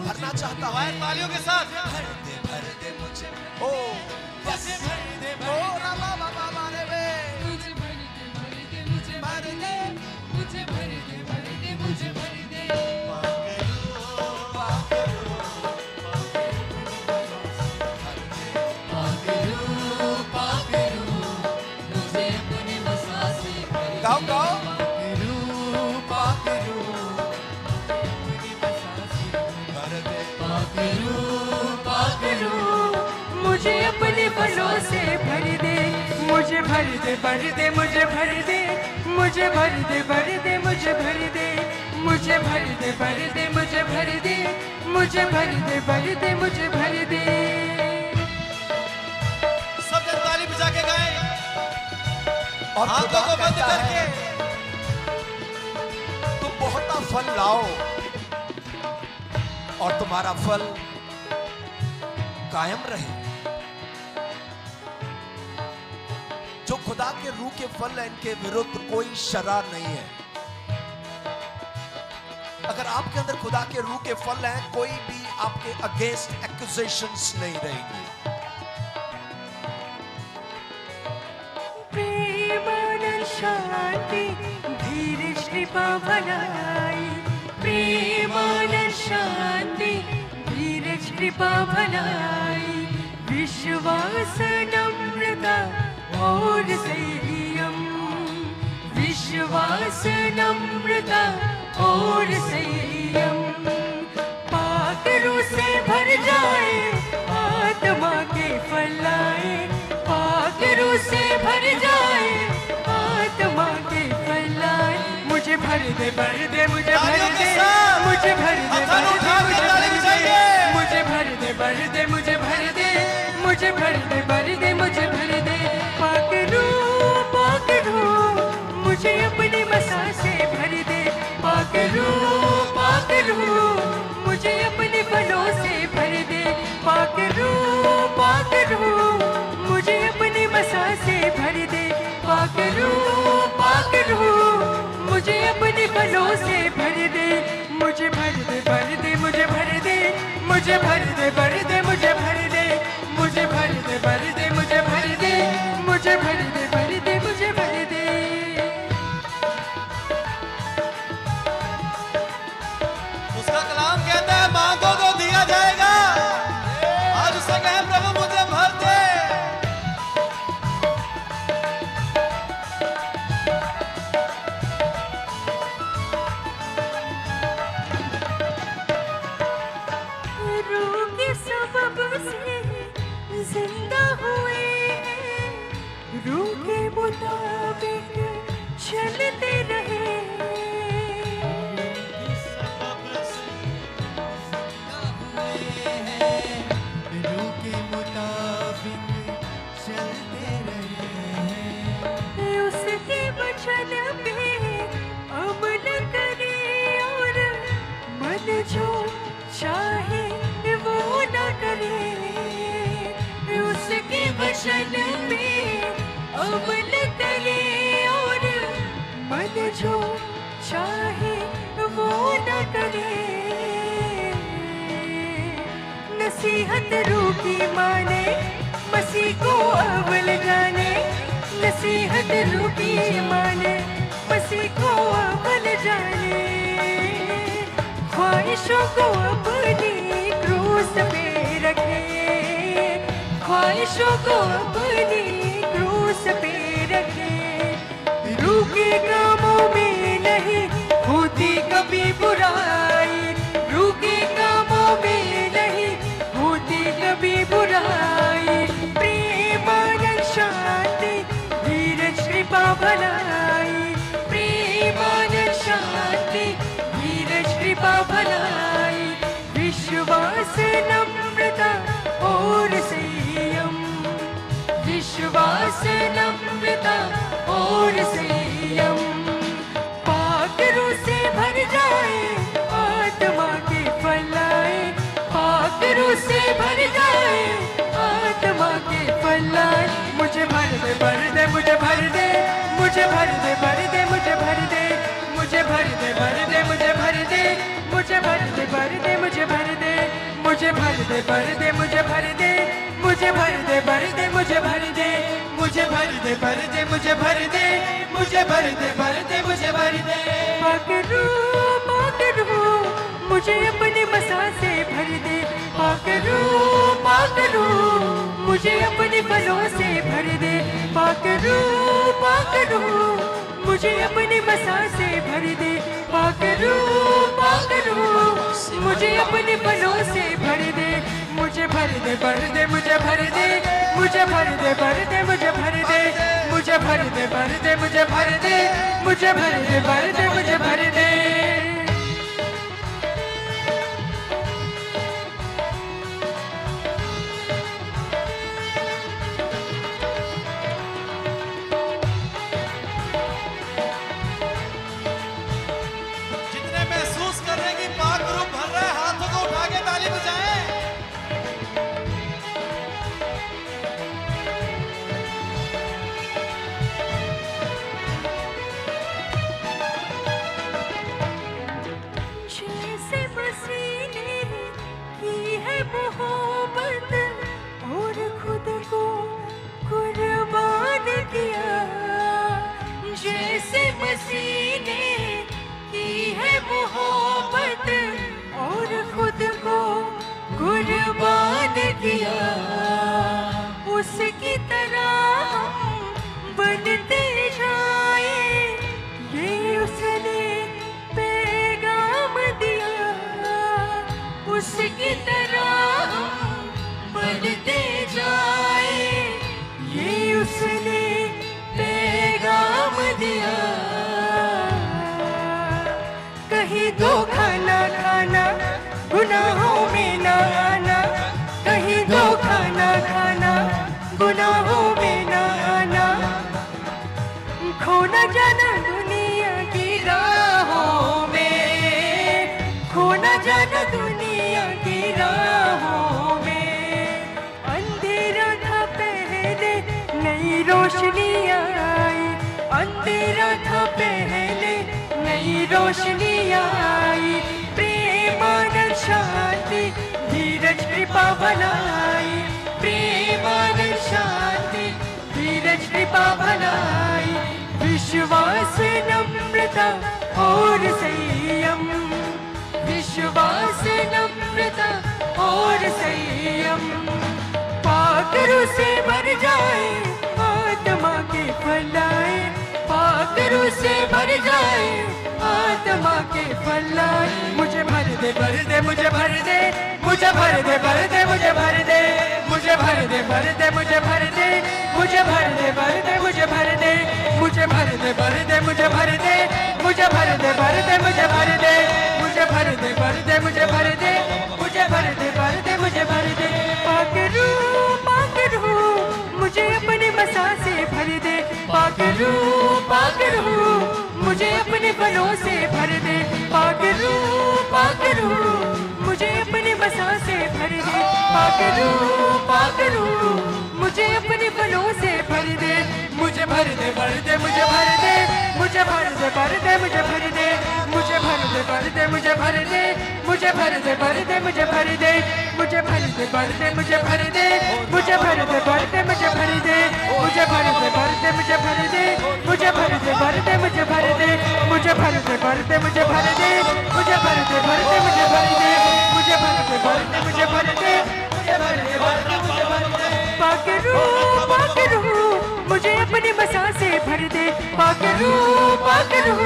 भरना चाहता हूँ तालियों के साथ। भर दे मुझे, ओ मुझे भर दे, ओ रामा बाबा रे वे, मुझे भर दे मुझे भर दे, मुझे भर दे मुझे भर दे। मुझे अपने बसा से गाओ गाओ मुझे अपने बलों से भर दे, मुझे भर दे मुझे भर दे, मुझे भर दे मुझे भर दे, मुझे भर दे मुझे भर दे, मुझे भर दे मुझे भर दे। सब जन ताली बजा के गाएं और आंखों को बंद करके तुम बहुत फल लाओ और तुम्हारा फल कायम रहे। जो खुदा के रूह के फल है इनके विरुद्ध कोई शरार नहीं है। अगर आपके अंदर खुदा के रूह के फल हैं कोई भी आपके अगेंस्ट एक्यूजेशंस नहीं रहेंगे। प्रेम आनंद शांति धीरज कृपा भलाई, प्रेम आनंद शांति धीरज कृपा भलाई, विश्वास नम्रता और संयम, विश्वास नम्रता और संयम। पाक रूह से भर जाए आत्मा के फल आए, पाक रूह से भर जाए आत्मा के फल आए। मुझे भर दे मुझे भर दे, मुझे भर दे मुझे भर दे, मुझे भर दे मुझे भर दे, मुझे भर दे मुझे भर दे। पाक रूह मुझे अपने मसा से भर दे, पाक रूह मुझे अपने बलों से भर दे, पाक रूह मुझे अपने मसा से भर दे, पाक रूह मुझे अपने बलों से भर दे। मुझे भर दे मुझे भर दे, मुझे भर दे मुझे भर दे, मुझे भर दे मुझे भर दे, मुझे भर दे मुझे भर दे। उसका कलाम कहता है मांगो तो दिया जाएगा। आज उससे कहें प्रभु मुझे भर दे। रूह के सबब से जिंदा हुए, रूह के मुताबिक चलते रहे, रूह के मुताबिक चलते रहे, उसके वचन पे अमल करे और मन जो चाहे वो न करे, उसके वचन पे अमल करे और मन जो चाहे वो न करे। नसीहत रूह की माने मसीह को अव्वल जाने, नसीहत रूह की माने मसीह को अव्वल जाने। ख्वाहिशों को अपनी क्रूस पे रखे, ख्वाहिशों को अपनी क्रूस पे रखे। रूह के कामों में नहीं होती कभी बुराई, रूह के कामों में नहीं होती कभी बुराई। प्रेम आनंद शांति धीरज कृपा भलाई, प्रेम आनंद शांति धीरज कृपा भलाई, विश्वास नम्रता और संयम, विश्वास नम्रता और संयम। पाक रूह से भर जाए आत्मा के फल आए, पाक रूह से भर जाए आत्मा के फल आए। मुझे भर दे मुझे भर दे, मुझे भर दे मुझे भर दे, मुझे भर दे मुझे भर दे, मुझे भर दे मुझे भर दे। दे भर दे मुझे भर दे, मुझे भर दे भर दे मुझे भर दे, मुझे भर दे भर दे मुझे भर दे, मुझे भर दे भर दे मुझे भर दे। पाकरू पाकरू मुझे अपने मसा से भर दे, पाकरू पाकरू मुझे अपने फलों से भर दे, पाकरू पाकरू मुझे अपने मसा से भर दे, पाकरू पाकरू मुझे अपने फलों से भर दे, मुझे भर दे भर दे मुझे भर दे, मुझे भर दे भर दे मुझे भर दे, मुझे भर दे भर दे मुझे भर दे, मुझे भर दे भर दे मुझे भर दे। जितने महसूस कर रहे हैं कि पाक रूप भर रहा है, हाथों को उठा के ताली बजाएं। जैसे मसीने की है मोहब्बत और खुद को कुर्बान किया, जैसे मसीने की है मोहब्बत और खुद को कुर्बान किया, उसकी तरह हम बनते जाए, ये उसने पैगाम दिया, उसकी तरह हम बनते जाए, ये उसने पैगाम दिया। कहीं धोखा ना खाना, गुनाहों में ना आना, कहीं धोखा ना खाना, गुनाहों में ना आना, खो न जाना दुनिया की राहों में, खो न जाना दुनिया की राहों में। अंधेरा था पहले नई रोशनी आई, अंधेरा था पहले नई रोशनी आई, प्रेम आनंद शांति धीरज कृपा भलाई, प्रेम आनंद शांति धीरज कृपा भलाई, विश्वास नम्रता और संयम, विश्वास नम्रता और संयम, पाकरू से भर जाए आत्मा के फलाए, पाकरू से भर जाए आत्मा के फलाए। मुझे भर दे मुझे भर दे, मुझे भर दे भर दे मुझे भर दे, मुझे भर दे भर दे मुझे भर दे, मुझे भर दे भर दे मुझे भर दे, मुझे भर दे भर दे मुझे भर दे, मुझे भर दे भर दे मुझे भर दे, मुझे भर दे भर दे मुझे भर दे, मुझे भर दे भर दे मुझे भर दे। पाकरू पाकरू मुझे अपने मसा से भर दे, पाकरू पाकरू मुझे अपने फलों से भर दे, पाकरू पाकरू मुझे अपने मसा से भर दे, पाकरू पाकरू मुझे अपने फलों से भर दे, मुझे भर दे भर दे मुझे भर दे, मुझे भर दे भर दे मुझे भर दे, मुझे भर दे भर दे मुझे भर दे, मुझे भर दे भर दे मुझे भर दे, मुझे भर दे भर दे मुझे भर दे, मुझे भर दे भर दे मुझे भर दे, मुझे भर दे भर दे मुझे भर दे, मुझे भर दे भर दे मुझे भर दे, मुझे भर दे भर दे मुझे भर दे, मुझे भर दे भर दे मुझे भर दे, मुझे भर दे भर दे मुझे भर दे, मुझे भर दे भर दे मुझे भर दे। पाकरू पाकरू मुझे अपने मसा से भर दे, पाकरू पाकरू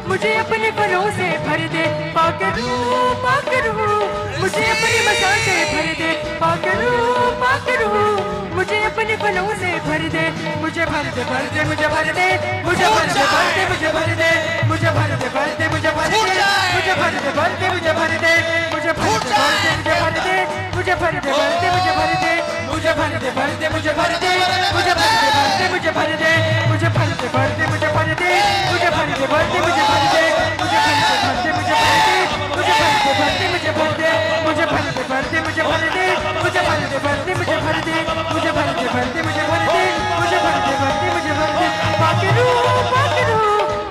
मुझे अपने फलों से भर दे, पाकरू पाकरू मुझे अपने मसा से भर दे, पाकरू पाकरू मुझे अपने फलों से भर दे, मुझे भर दे भर दे मुझे भर दे, मुझे भर दे भर दे मुझे भर दे, मुझे भर दे भर दे मुझे भर दे, मुझे भर दे भर दे मुझे भर दे, मुझे भर दे भर दे मुझे भर दे, मुझे भर दे भर दे मुझे भर दे, मुझे भर दे भर दे मुझे भर दे, मुझे भर दे भर दे मुझे भर दे, मुझे भर दे भर दे मुझे भर दे, मुझे भर दे भर दे मुझे भर दे, मुझे भर दे भर दे मुझे भर दे, मुझे भर दे भर दे मुझे भर दे, मुझे भर दे भर दे मुझे भर दे, मुझे भर दे भर दे मुझे भर दे, मुझे भर दे भर दे मुझे भर दे, मुझे भर दे भर दे मुझे भर दे। पाकरू पाकरू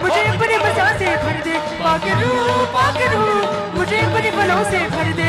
मुझे अपने मसा से भर दे, पाकरू पाकरू मुझे अपने फलों से भर दे,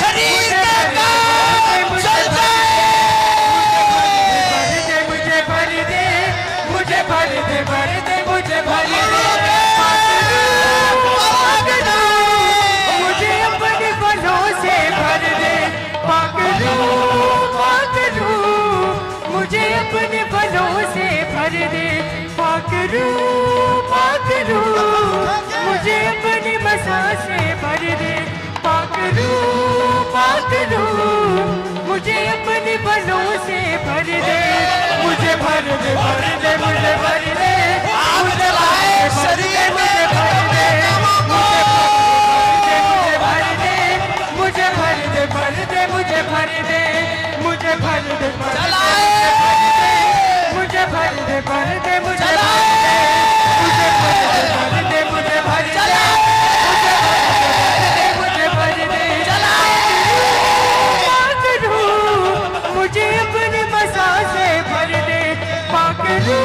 शरीर के काम चल पाकरू मुझे अपनी मसा से भर दे पाकरू मुझे अपने बलों से भर दे मुझे भर दे मुझे भर दे मुझे शरीर में भर दे मुझे भर दे मुझे भर दे मुझे भर दे मुझे भर दे भर दे मुझे मुझे भर दे मुझे भर दे पाकरू मुझे अपने मसा से भर दे पाकरू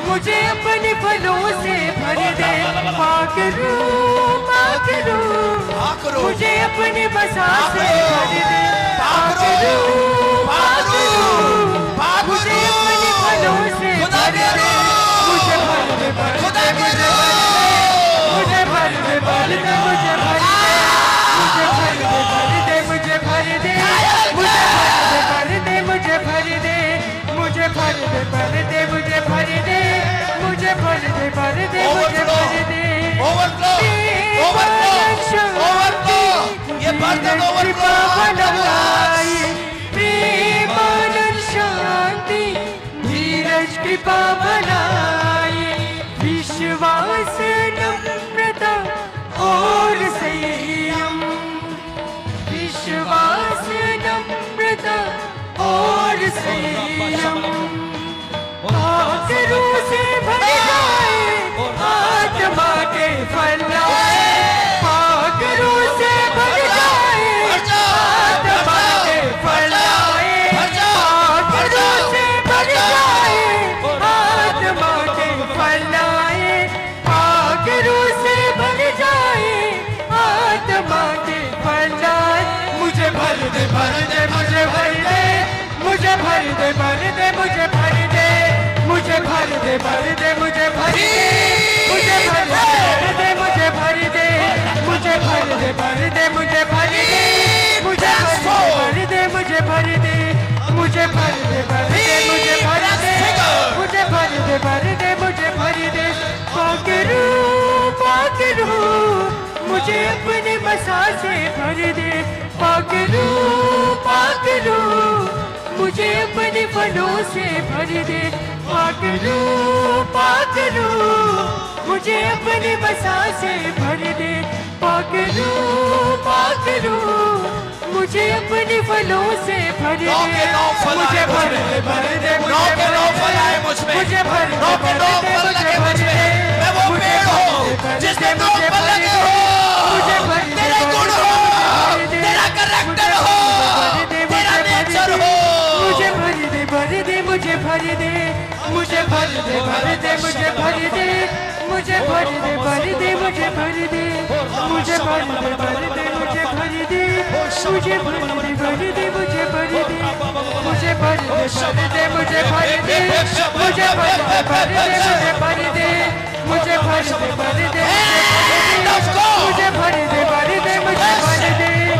मुझे अपने फलों से भर दे पाकरू मुझे अपने मसा से भर दे पाकरू मुझे अपने फलों से भर दे मुझे भर दे मुझे भर दे मुझे भर दे मुझे भर दे मुझे भर दे मुझे भर दे मुझे भर दे मुझे भर दे मुझे भर दे ओवरफ्लो ये बर्तन ओवरफ्लो प्रेमानंद शांति धीरज कृपा बनाए विश्वास नम्रता और संयम विश्वास नम्रता और संयम पाकरू से भर जाए आत्मा के फलाए पाकरू से भर जाए आत्मा के फलाए पाकरू से भर जाए आत्मा के फलाए पाकरू से भर जाए आत्मा के फलाए मुझे भर दे मुझे भर दे मुझे भर दे मुझे भर दे मुझे भर दे मुझे भर दे मुझे भर दे मुझे भर दे मुझे भर दे मुझे भर दे मुझे भर दे मुझे भर दे मुझे भर दे मुझे भर दे मुझे भर दे मुझे भर दे पाकरू मुझे अपने मसा से भर दे पाकरू मुझे अपने फलों से भर दे पाकरू मुझे अपने मसा से भर दे पाकरू मुझे अपने फलों से भर दे मुझे भर दे मुझे भर दे मैं वो पेड़ हूँ जिसमें नौ फल लगे हो तेरे गुण हो तेरा करैक्टर हो तेरा नेचर हो मुझे भर दे मुझे भर दे मुझे भर दे मुझे भर दे मुझे भर दे मुझे भर दे मुझे भर दे मुझे भर दे मुझे भर दे मुझे भर दे मुझे भर दे मुझे भर दे मुझे भर दे मुझे भर दे मुझे भर दे मुझे भर दे मुझे भर दे मुझे भर दे मुझे भर दे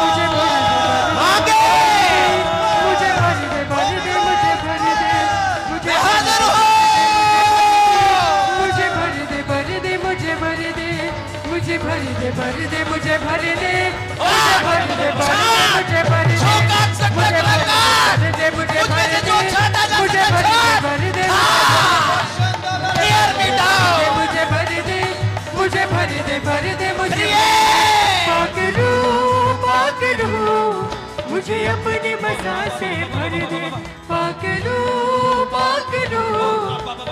मुझे भर दे, आगे मुझे भर दे, भर दे, मुझे भर दे, मुझे हाजिर हो। मुझे भर दे, भर दे, मुझे भर दे, मुझे भर दे, भर दे, मुझे भर दे, मुझे भर दे, भर दे, मुझे भर दे, शौकात से मुझे भर दे, मुझे मुझ में भर से दे, जो छाटा जा मुझे भर दे, भर दे, Tear me down. मुझे भर दे, मुझे भर दे, भर दे, मुझे Yeah. पागलू, मुझे अपनी मसा से भर दे, पागलू,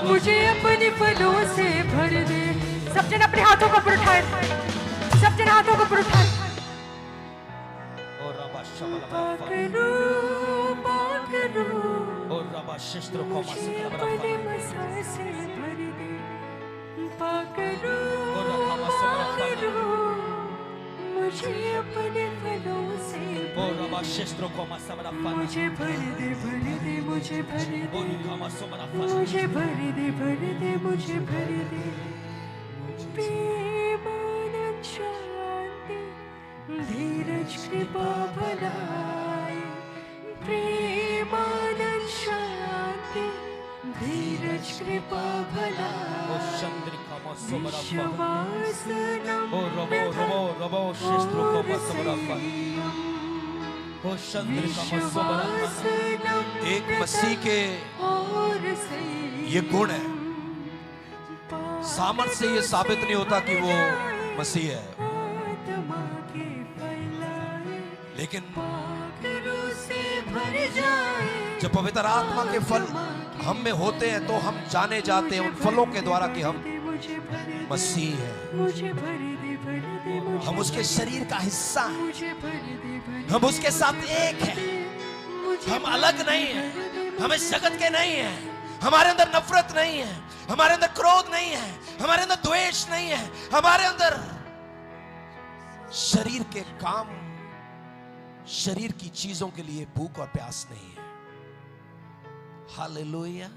मुझे अपने फलों से भर दे। सब जन अपने हाथों को ऊपर उठाए, सब जन हाथों को ऊपर उठाए। पागलू, मुझे अपने मसा से भर दे, पागलू, मुझे अपने फलों से मुझे भर दे, भर दे, मुझे भर दे, मुझे भर दे, भर दे, मुझे भर दे। प्रेम आनंद शांति धीरज कृपा भलाई, प्रेम आनंद शांति धीरज कृपा भलाई, एक मसीह के ये गुण है। सामर्थ से ये साबित नहीं होता कि वो मसीह है, लेकिन जब पवित्र आत्मा के फल हम में होते हैं तो हम जाने जाते हैं उन फलों के द्वारा कि हम मसीह हैं, हम उसके शरीर का हिस्सा हैं, हम उसके साथ एक हैं, हम अलग नहीं हैं, हम इस जगत के नहीं हैं। हमारे अंदर नफरत नहीं है, हमारे अंदर क्रोध नहीं है, हमारे अंदर द्वेष नहीं है, हमारे अंदर शरीर के काम, शरीर की चीजों के लिए भूख और प्यास नहीं है। हालेलुया।